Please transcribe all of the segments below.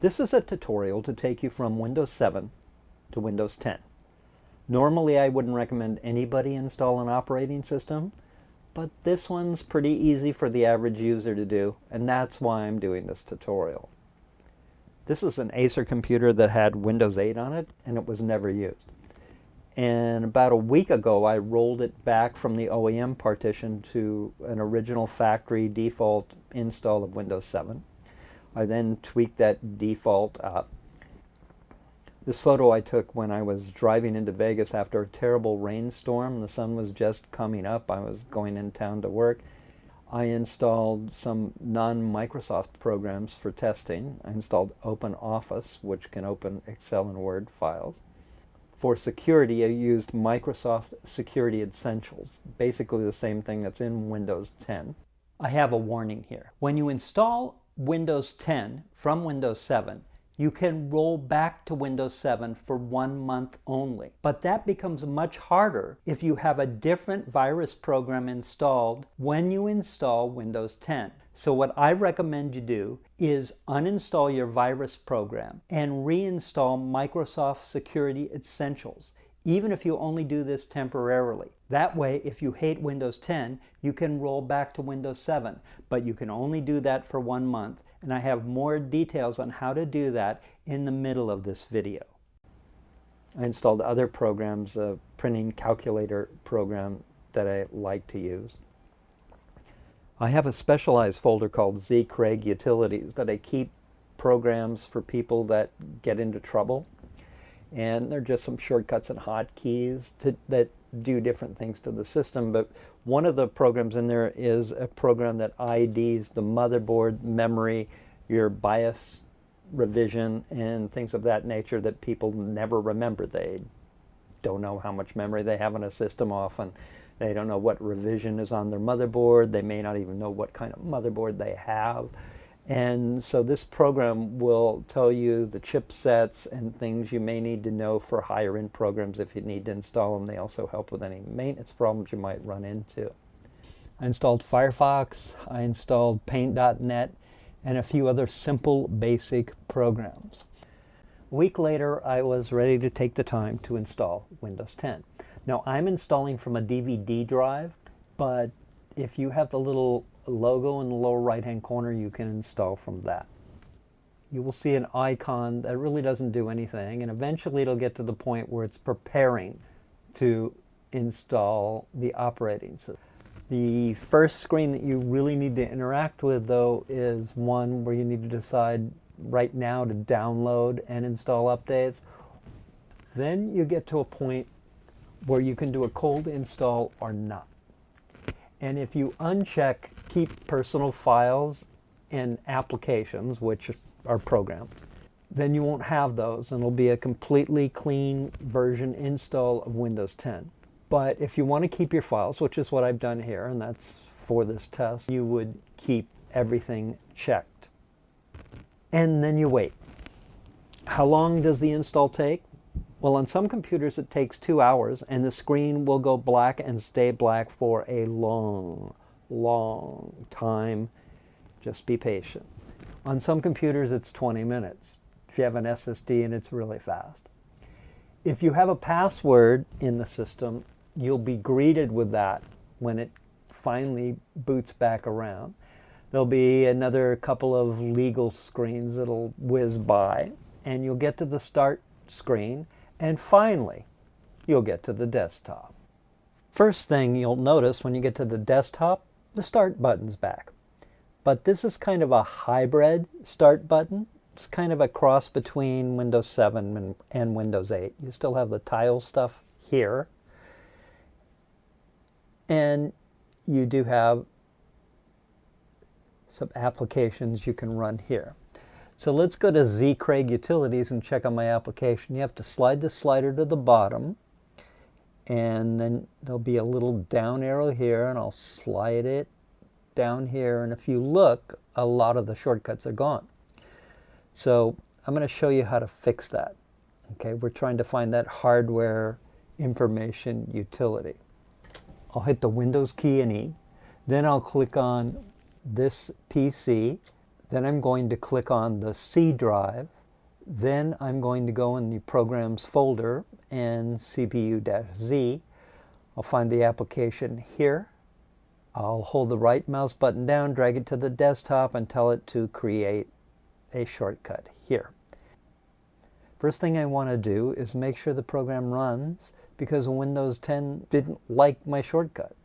This is a tutorial to take you from Windows 7 to Windows 10. Normally I wouldn't recommend anybody install an operating system, but this one's pretty easy for the average user to do, and that's why I'm doing this tutorial. This is an Acer computer that had Windows 8 on it, and it was never used. And about a week ago I rolled it back from the OEM partition to an original factory default install of Windows 7. I then tweaked that default up. This photo I took when I was driving into Vegas after a terrible rainstorm. The sun was just coming up. I was going in town to work. I installed some non-Microsoft programs for testing. I installed OpenOffice, which can open Excel and Word files. For security, I used Microsoft Security Essentials, basically the same thing that's in Windows 10. I have a warning here. When you install Windows 10 from Windows 7, you can roll back to Windows 7 for 1 month only. But that becomes much harder if you have a different virus program installed when you install Windows 10. So what I recommend you do is uninstall your virus program and reinstall Microsoft Security Essentials, even if you only do this temporarily. That way, if you hate Windows 10, you can roll back to Windows 7, but you can only do that for 1 month, and I have more details on how to do that in the middle of this video. I installed other programs, a printing calculator program that I like to use. I have a specialized folder called zcraig Utilities that I keep programs for people that get into trouble. And they're just some shortcuts and hotkeys that do different things to the system. But one of the programs in there is a program that IDs the motherboard, memory, your BIOS revision, and things of that nature that people never remember. They don't know how much memory they have in a system often. They don't know what revision is on their motherboard. They may not even know what kind of motherboard they have. And so this program will tell you the chipsets and things you may need to know for higher end programs if you need to install them. They also help with any maintenance problems you might run into. I installed Firefox, I installed Paint.net, and a few other simple basic programs. A week later, I was ready to take the time to install Windows 10. Now I'm installing from a DVD drive, but if you have the little logo in the lower right hand corner, you can install from that. You will see an icon that really doesn't do anything, and eventually it'll get to the point where it's preparing to install the operating system. The first screen that you really need to interact with, though, is one where you need to decide right now to download and install updates. Then you get to a point where you can do a cold install or not. And if you uncheck Keep Personal Files and Applications, which are programs, then you won't have those, and it'll be a completely clean version install of Windows 10. But if you want to keep your files, which is what I've done here, and that's for this test, you would keep everything checked. And then you wait. How long does the install take? Well, on some computers it takes 2 hours, and the screen will go black and stay black for a long time. Just be patient. On some computers it's 20 minutes if you have an SSD and it's really fast. If you have a password in the system, you'll be greeted with that when it finally boots back around. There'll be another couple of legal screens that'll whiz by, and you'll get to the start screen, and finally you'll get to the desktop. First thing you'll notice when you get to the desktop, the start button's back. But this is kind of a hybrid start button. It's kind of a cross between Windows 7 and Windows 8. You still have the tile stuff here. And you do have some applications you can run here. So let's go to zcraig Utilities and check on my application. You have to slide the slider to the bottom, and then there'll be a little down arrow here, and I'll slide it down here, and if you look, a lot of the shortcuts are gone. So I'm going to show you how to fix that. Okay, we're trying to find that hardware information utility. I'll hit the Windows key and E, then I'll click on this PC. Then I'm going to click on the C drive. Then I'm going to go in the Programs folder and CPU-Z. I'll find the application here. I'll hold the right mouse button down, drag it to the desktop, and tell it to create a shortcut here. First thing I want to do is make sure the program runs, because Windows 10 didn't like my shortcut.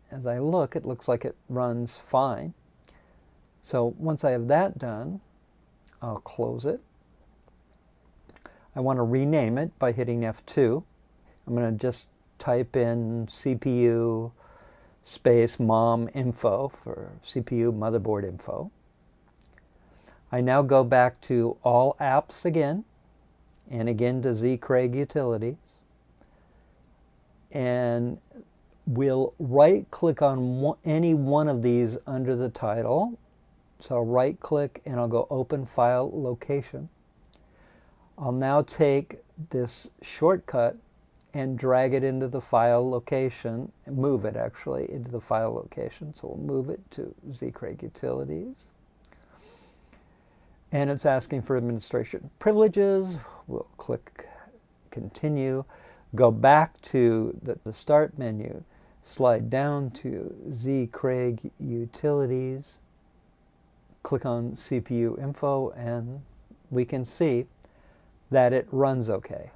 As I look, it looks like it runs fine. So once I have that done, I'll close it. I want to rename it by hitting F2. I'm going to just type in CPU space mom info for CPU motherboard info. I now go back to all apps again, and again to Z Craig Utilities. And we'll right click on any one of these under the title. So I'll right click and I'll go open file location. I'll now take this shortcut and drag it into the file location, move it actually into the file location. So we'll move it to Z Craig Utilities. And it's asking for administration privileges. We'll click continue, go back to the start menu, slide down to Z Craig Utilities, click on CPU info, and we can see that it runs okay.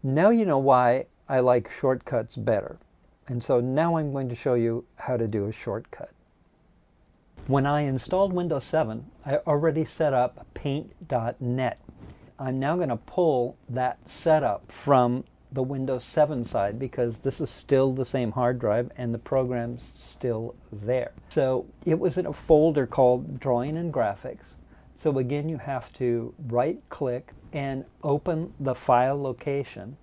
Now you know why I like shortcuts better. And so now I'm going to show you how to do a shortcut. When I installed Windows 7, I already set up paint.net. I'm now going to pull that setup from the Windows 7 side, because this is still the same hard drive and the program's still there. So it was in a folder called Drawing and Graphics. So again, you have to right click and open the file location.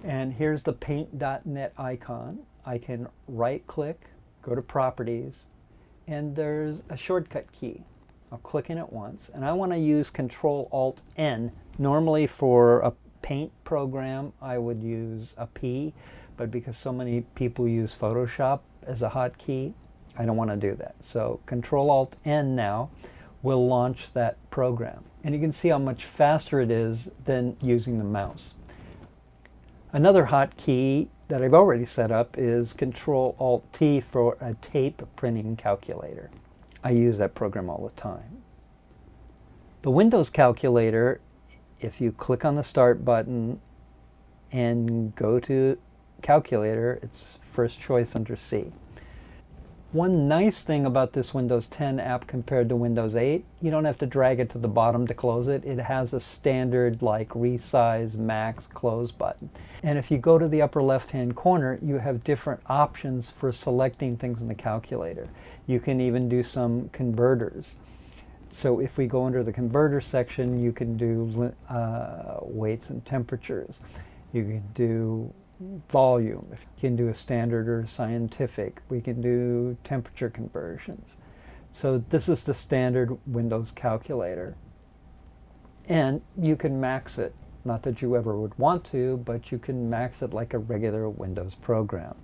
And here's the paint.net icon. I can right click, go to Properties, and there's a shortcut key. I'll click in it once, and I want to use Control-Alt-N. Normally for a Paint program I would use a P, but because so many people use Photoshop as a hotkey, I don't want to do that. So Control-Alt-N now will launch that program. And you can see how much faster it is than using the mouse. Another hotkey that I've already set up is Control-Alt-T for a tape printing calculator. I use that program all the time. The Windows calculator, if you click on the Start button and go to Calculator, it's first choice under C. One nice thing about this Windows 10 app compared to Windows 8, you don't have to drag it to the bottom to close it. It has a standard like resize, max, close button. And if you go to the upper left-hand corner, you have different options for selecting things in the calculator. You can even do some converters. So if we go under the converter section, you can do weights and temperatures. You can do volume. If you can do a standard or scientific, we can do temperature conversions. So this is the standard Windows calculator. And you can max it. Not that you ever would want to, but you can max it like a regular Windows program.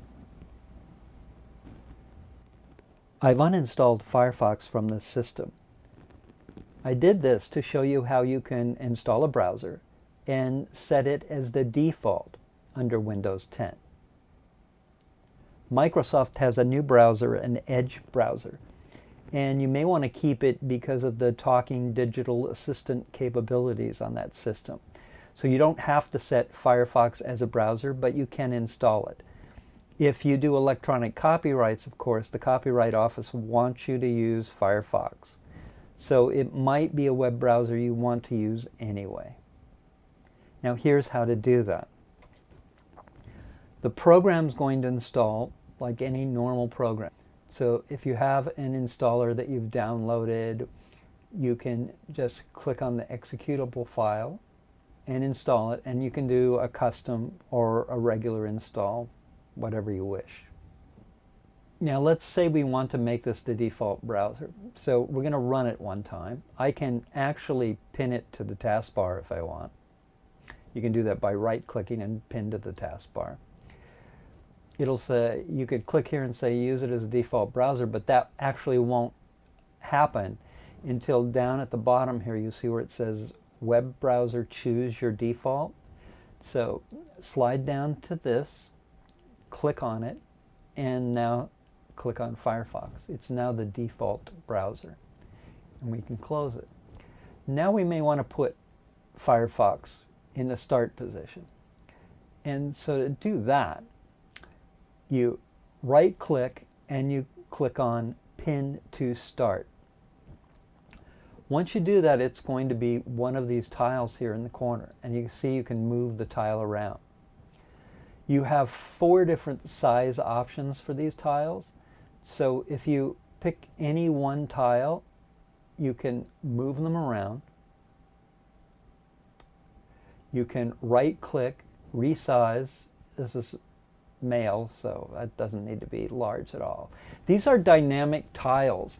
I've uninstalled Firefox from this system. I did this to show you how you can install a browser and set it as the default under Windows 10. Microsoft has a new browser, an Edge browser, and you may want to keep it because of the talking digital assistant capabilities on that system. So you don't have to set Firefox as a browser, but you can install it. If you do electronic copyrights, of course, the Copyright Office wants you to use Firefox. So it might be a web browser you want to use anyway. Now here's how to do that. The program's going to install like any normal program. So if you have an installer that you've downloaded, you can just click on the executable file and install it, and you can do a custom or a regular install, whatever you wish. Now let's say we want to make this the default browser. So we're going to run it one time. I can actually pin it to the taskbar if I want. You can do that by right-clicking and pin to the taskbar. it'll say, you could click here and say use it as a default browser, but that actually won't happen until down at the bottom here you see where it says web browser choose your default. So slide down to this, click on it, and now click on Firefox. It's now the default browser, and we can close it. Now we may want to put Firefox in the start position. And so to do that, you right click and you click on Pin to Start. Once you do that, it's going to be one of these tiles here in the corner, and you can see you can move the tile around. You have 4 different size options for these tiles. So if you pick any one tile, you can move them around. You can right click, resize. This is male, so that doesn't need to be large at all. These are dynamic tiles,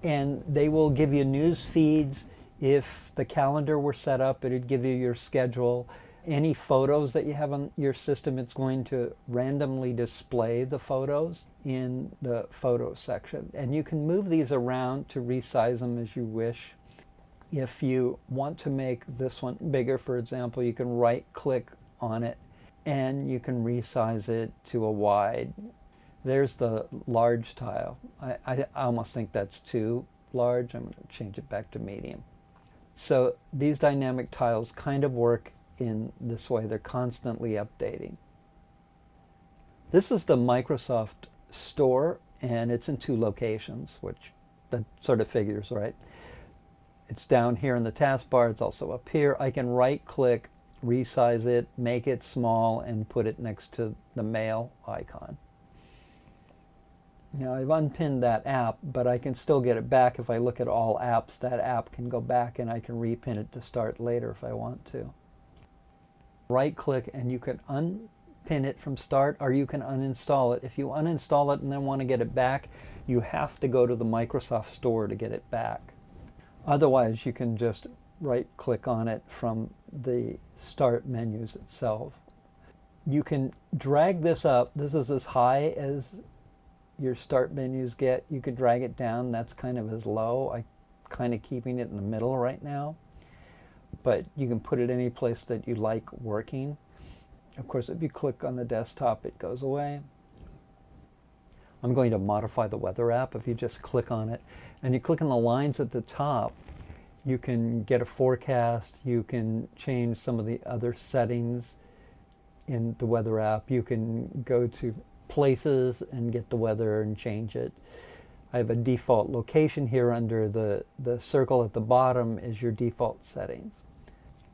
and they will give you news feeds. If the calendar were set up, it'd give you your schedule. Any photos that you have on your system, it's going to randomly display the photos in the photo section. And you can move these around to resize them as you wish. If you want to make this one bigger, for example, you can right click on it and you can resize it to a wide. There's the large tile. I almost think that's too large. I'm going to change it back to medium. So these dynamic tiles kind of work in this way. They're constantly updating. This is the Microsoft Store, and it's in 2 locations, which that sort of figures, right? It's down here in the taskbar. It's also up here. I can right click, resize it, make it small, and put it next to the mail icon. Now I've unpinned that app, but I can still get it back. If I look at all apps, that app can go back and I can repin it to start later if I want to. Right click and you can unpin it from start, or you can uninstall it. If you uninstall it and then want to get it back, you have to go to the Microsoft Store to get it back. Otherwise, you can just right click on it from the start menus itself. You can drag this up. This is as high as your start menus get. You could drag it down. That's kind of as low. I'm kind of keeping it in the middle right now. But you can put it any place that you like working. Of course, if you click on the desktop, it goes away. I'm going to modify the weather app. If you just click on it and you click on the lines at the top, you can get a forecast. You can change some of the other settings in the weather app. You can go to places and get the weather and change it. I have a default location here under the circle at the bottom is your default settings.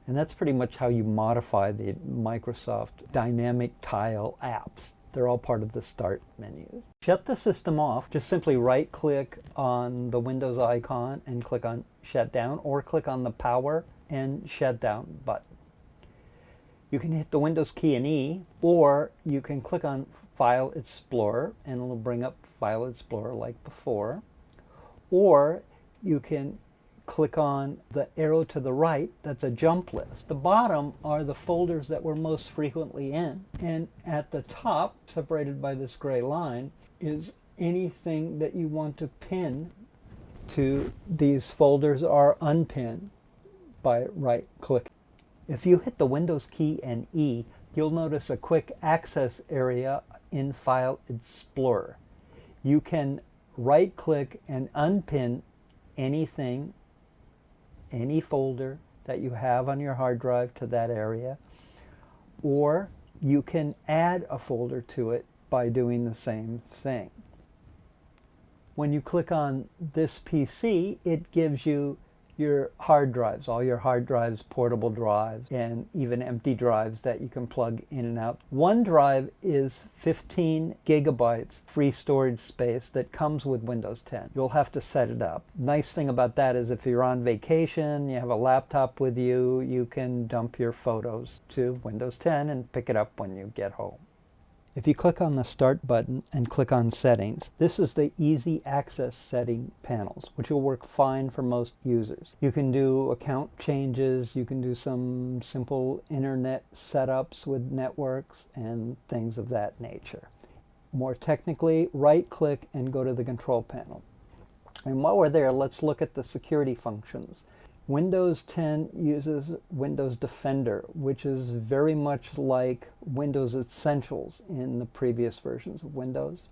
And that's pretty much how you modify the Microsoft Dynamic Tile apps. They're all part of the Start menu. Shut the system off. Just simply right-click on the Windows icon and click on Shut Down, or click on the Power and Shut Down button. You can hit the Windows key and E, or you can click on File Explorer and it'll bring up File Explorer like before. Or you can click on the arrow to the right, that's a jump list. The bottom are the folders that we're most frequently in. And at the top, separated by this gray line, is anything that you want to pin to these folders or unpin by right click. If you hit the Windows key and E, you'll notice a quick access area in File Explorer. You can right click and unpin anything, any folder that you have on your hard drive to that area, or you can add a folder to it by doing the same thing. When you click on this PC, it gives you your hard drives, all your hard drives, portable drives, and even empty drives that you can plug in and out. One drive is 15 gigabytes free storage space that comes with Windows 10. You'll have to set it up. Nice thing about that is if you're on vacation, you have a laptop with you, you can dump your photos to Windows 10 and pick it up when you get home. If you click on the Start button and click on Settings, this is the Easy Access setting panels, which will work fine for most users. You can do account changes, you can do some simple internet setups with networks and things of that nature. more technically, right-click and go to the control panel. And while we're there, let's look at the security functions. Windows 10 uses Windows Defender, which is very much like Windows Essentials in the previous versions of Windows.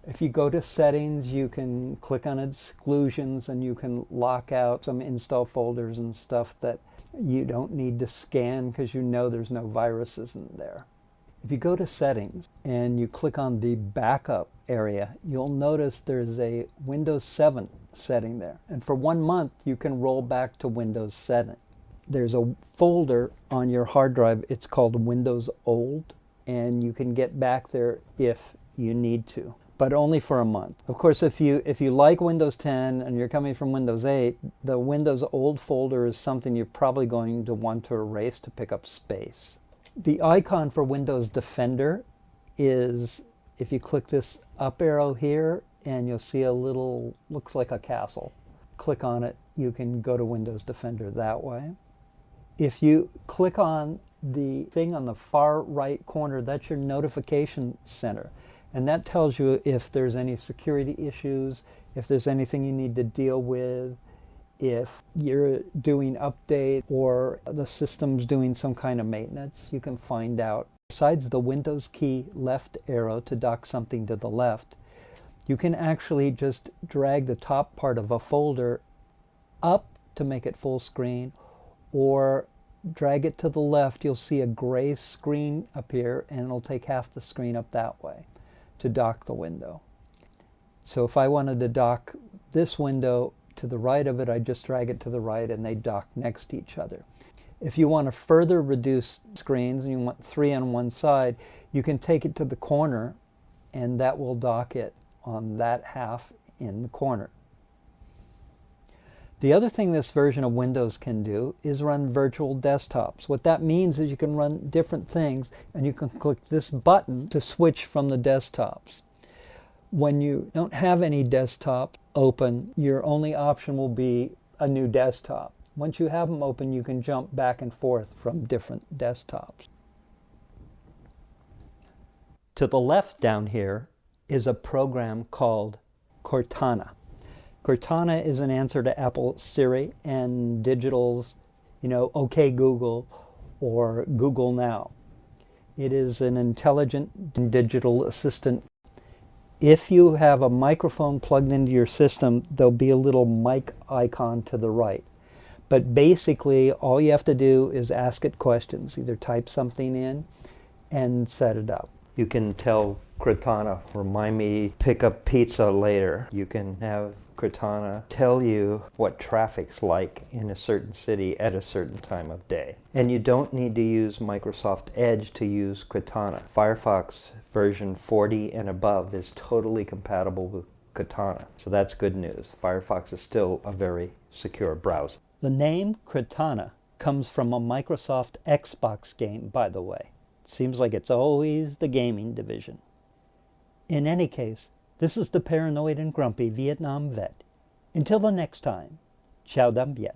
If you go to settings, you can click on exclusions and you can lock out some install folders and stuff that you don't need to scan because you know there's no viruses in there. If you go to settings and you click on the backup area, you'll notice there's a Windows 7 setting there. And for 1 month, you can roll back to Windows 7. There's a folder on your hard drive. It's called Windows Old, and you can get back there if you need to, but only for a month. Of course, if you like Windows 10 and you're coming from Windows 8, the Windows Old folder is something you're probably going to want to erase to pick up space. The icon for Windows Defender is, if you click this up arrow here, and you'll see a little, looks like a castle. Click on it, you can go to Windows Defender that way. If you click on the thing on the far right corner, that's your notification center. And that tells you if there's any security issues, if there's anything you need to deal with, if you're doing update or the system's doing some kind of maintenance, you can find out. Besides the Windows key left arrow to dock something to the left, you can actually just drag the top part of a folder up to make it full screen, or drag it to the left. You'll see a gray screen appear and it'll take half the screen up that way to dock the window. So if I wanted to dock this window to the right of it, I just drag it to the right and they dock next to each other. If you want to further reduce screens and you want 3 on one side, you can take it to the corner and that will dock it on that half in the corner. The other thing this version of Windows can do is run virtual desktops. What that means is you can run different things and you can click this button to switch from the desktops. When you don't have any desktop open, your only option will be a new desktop. Once you have them open, you can jump back and forth from different desktops. To the left down here is a program called Cortana. Cortana is an answer to Apple Siri and Digital's, OK Google or Google Now. It is an intelligent digital assistant. If you have a microphone plugged into your system, there'll be a little mic icon to the right. But basically, all you have to do is ask it questions. Either type something in and set it up. You can tell Cortana, remind me, pick up pizza later. You can have Cortana tell you what traffic's like in a certain city at a certain time of day. And you don't need to use Microsoft Edge to use Cortana. Firefox version 40 and above is totally compatible with Cortana. So that's good news. Firefox is still a very secure browser. The name Cortana comes from a Microsoft Xbox game, by the way. Seems like it's always the gaming division. In any case, this is the paranoid and grumpy Vietnam vet. Until the next time, ciao dam viet.